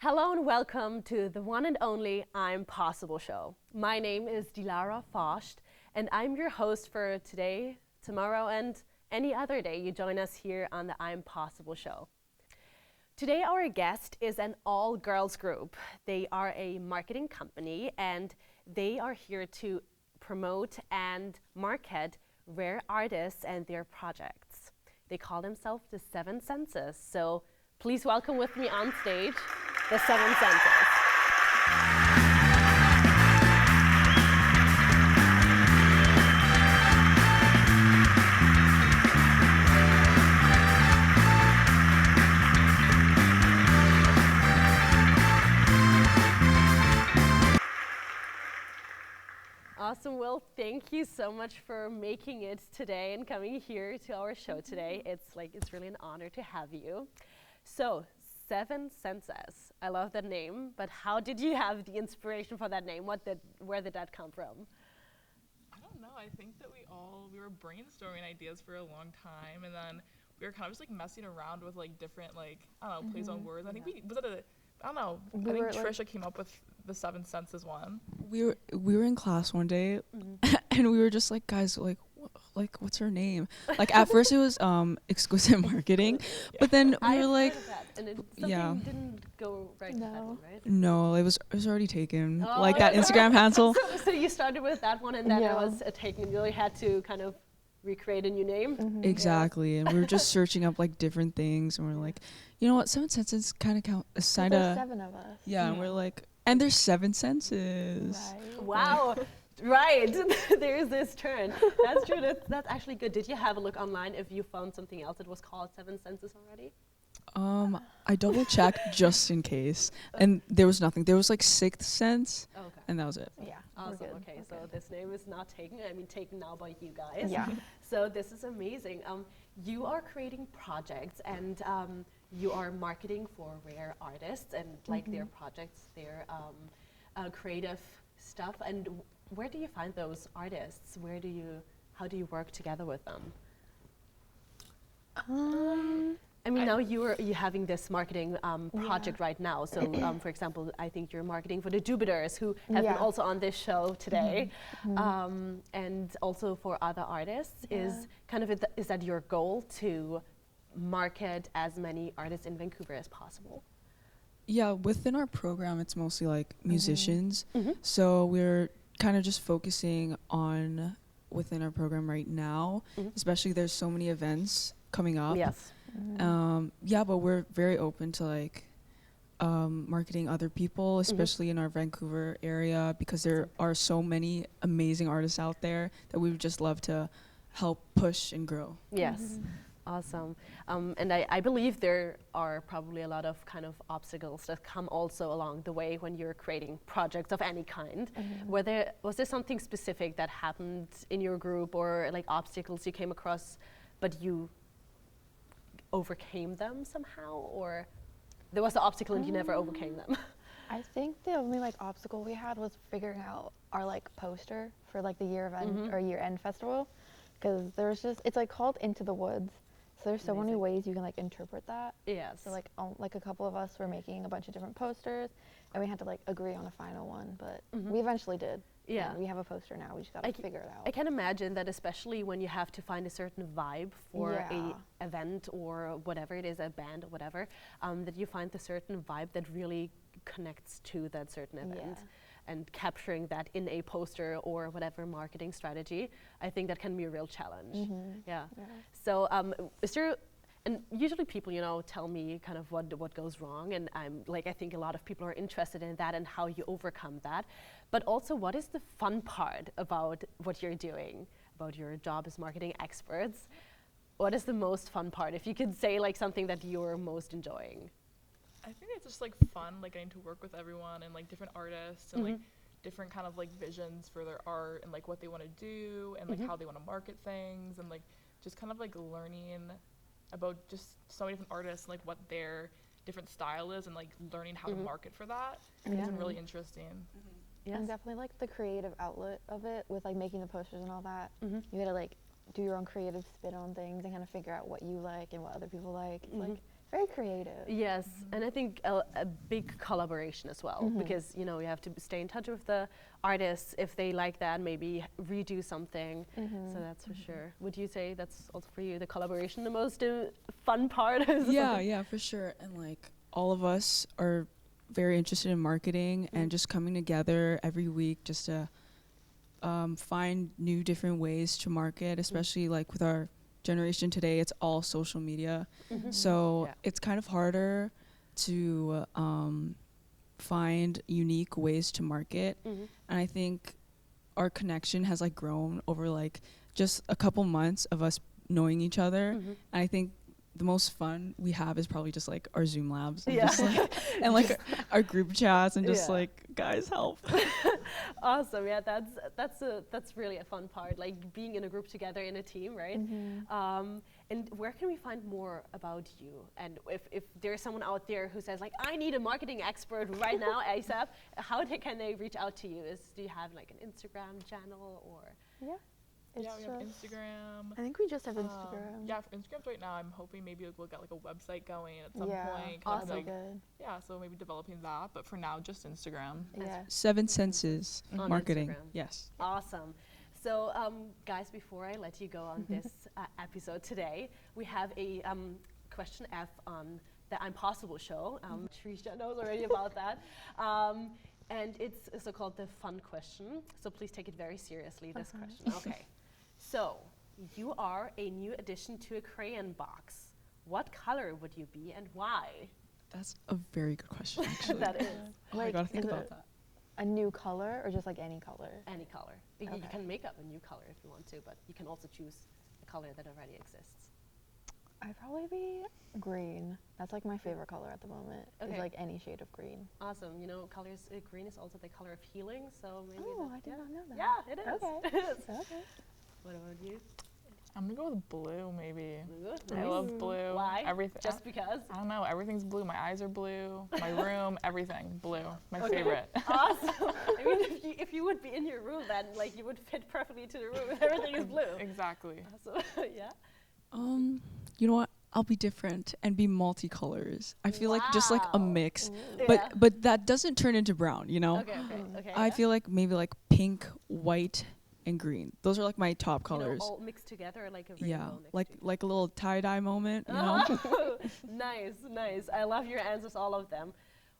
Hello and welcome to the one and only I'm Possible show. My name is Dilara Faust and I'm your host for today, tomorrow, and any other day you join us here on the I'm Possible show. Today our guest is an all-girls group. They are a marketing company and they are here to promote and market rare artists and their projects. They call themselves the Seven Senses. So please welcome with me on stage the Seven Senses. Awesome, Will. Thank you so much for making it today and coming here to our show today. It's really an honor to have you. So, Seven Senses. I love that name, but how did you have the inspiration for that name? Where did that come from? I don't know. I think that we were brainstorming ideas for a long time, and then we were kind of just like messing around with like different I don't know plays on words. I think I don't know. I think Trisha came up with the Seven Senses one. We were in class one day, and we were just like, guys, what's her name? Like at first it was exquisite marketing, but then we were like, and yeah, didn't go right with that one, right? no, it was already taken. Oh, like that Instagram handle. So you started with that one, and then it was taken. You really had to kind of recreate a new name. Exactly, and we were just searching up like different things, and we're like, you know what, Seven Senses kind of count. There's 7 of us. Yeah, and we're like, and there's 7 senses. Right. Wow. Right, there's this turn. That's true. That's actually good. Did you have a look online if you found something else that was called Seven Senses already? I double checked just in case, and there was nothing. There was like Sixth Sense, and that was it. Yeah. Awesome. Okay, so this name is not taken. I mean, taken now by you guys. Yeah. So this is amazing. You are creating projects and you are marketing for rare artists and like their projects, their creative stuff. And where do you find those artists? How do you work together with them? I mean, now you're having this marketing project right now. So, for example, I think you're marketing for the Jupiters, who have been also on this show today, and also for other artists. Is that your goal to market as many artists in Vancouver as possible? Yeah, within our program, it's mostly like musicians. So we're kind of just focusing on within our program right now, especially there's so many events coming up. Yes. But we're very open to like marketing other people, especially in our Vancouver area, because there are so many amazing artists out there that we would just love to help push and grow. Yes. Awesome. And I believe there are probably a lot of kind of obstacles that come also along the way when you're creating projects of any kind. Was there something specific that happened in your group or like obstacles you came across, but you overcame them somehow, or there was an obstacle and you never overcame them? I think the only obstacle we had was figuring out our poster for the year event or year end festival, because it's called Into the Woods. So there's so many ways you can interpret that. Yes. So a couple of us were making a bunch of different posters, and we had to agree on a final one, but we eventually did. Yeah. And we have a poster now. We just got to figure it out. I can imagine that, especially when you have to find a certain vibe for a event or whatever it is, a band or whatever, that you find the certain vibe that really connects to that certain event. And capturing that in a poster or whatever marketing strategy, I think that can be a real challenge. Yeah. So is there, and usually people, tell me kind of what goes wrong, and I think a lot of people are interested in that and how you overcome that. But also, what is the fun part about what you're doing, about your job as marketing experts? What is the most fun part? If you could say something that you're most enjoying. I think it's just fun, getting to work with everyone and different artists and different kind of visions for their art and what they want to do and how they want to market things and just kind of learning about just so many different artists and what their different style is and learning how to market for that. It's been really interesting. Yes. And definitely the creative outlet of it with making the posters and all that. You gotta do your own creative spin on things and kind of figure out what you like and what other people like. It's very creative. Yes, and I think a big collaboration as well, because you know you have to stay in touch with the artists if they like that, maybe redo something. So that's for sure. Would you say that's also for you the collaboration, the most fun part? Yeah, for sure. And like all of us are very interested in marketing and just coming together every week just to find new different ways to market, especially like with our generation today, it's all social media. So it's kind of harder to find unique ways to market. And I think our connection has like grown over like just a couple months of us knowing each other. And I think the most fun we have is probably just like our Zoom labs and, just, like, and like our group chats and just like, guys, help. Awesome. Yeah, that's really a fun part, like being in a group together in a team, right? And where can we find more about you? And if there's someone out there who says like, I need a marketing expert right now, ASAP, can they reach out to you? Do you have like an Instagram channel or? Yeah. We have Instagram. I think we just have Instagram. Yeah, for Instagram right now, I'm hoping maybe we'll get like a website going at some point. Awesome. Like, yeah, so maybe developing that. But for now, just Instagram. Yeah. 7 Senses On marketing. Instagram. Yes. Awesome. So, guys, before I let you go on this episode today, we have a question F on the I'm Possible show. Trisha knows already about that. And it's so-called the fun question. So please take it very seriously, this question. Okay. So, you are a new addition to a crayon box. What color would you be and why? That's a very good question, actually. That is. I gotta think about that. A new color or just like any color? Any color. You can make up a new color if you want to, but you can also choose a color that already exists. I'd probably be green. That's like my favorite color at the moment. It's like any shade of green. Awesome. You know, green is also the color of healing, so maybe. Oh, I did not know that. Yeah, it is. Okay. It is. Okay. What about you? I'm gonna go with blue, maybe. Blue? I Nice. love blue. Why? Everything. Just because? I don't know. Everything's blue. My eyes are blue. My room, everything blue. My favorite. Awesome. I mean, if you would be in your room, then like you would fit perfectly to the room if everything is blue. Exactly. Awesome. Yeah. You know what? I'll be different and be multicolors. I feel like just like a Wow. mix, Yeah. but that doesn't turn into brown, you know? Okay. I feel like maybe like pink, white, and green. Those are like my top colors. All mixed together like a rainbow. Yeah, next to like a little tie-dye moment, you know? Nice. I love your answers, all of them.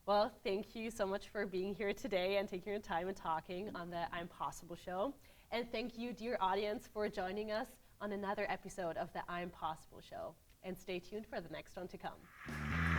Well, thank you so much for being here today and taking your time and talking on the I'm Possible show. And thank you, dear audience, for joining us on another episode of the I'm Possible show. And stay tuned for the next one to come.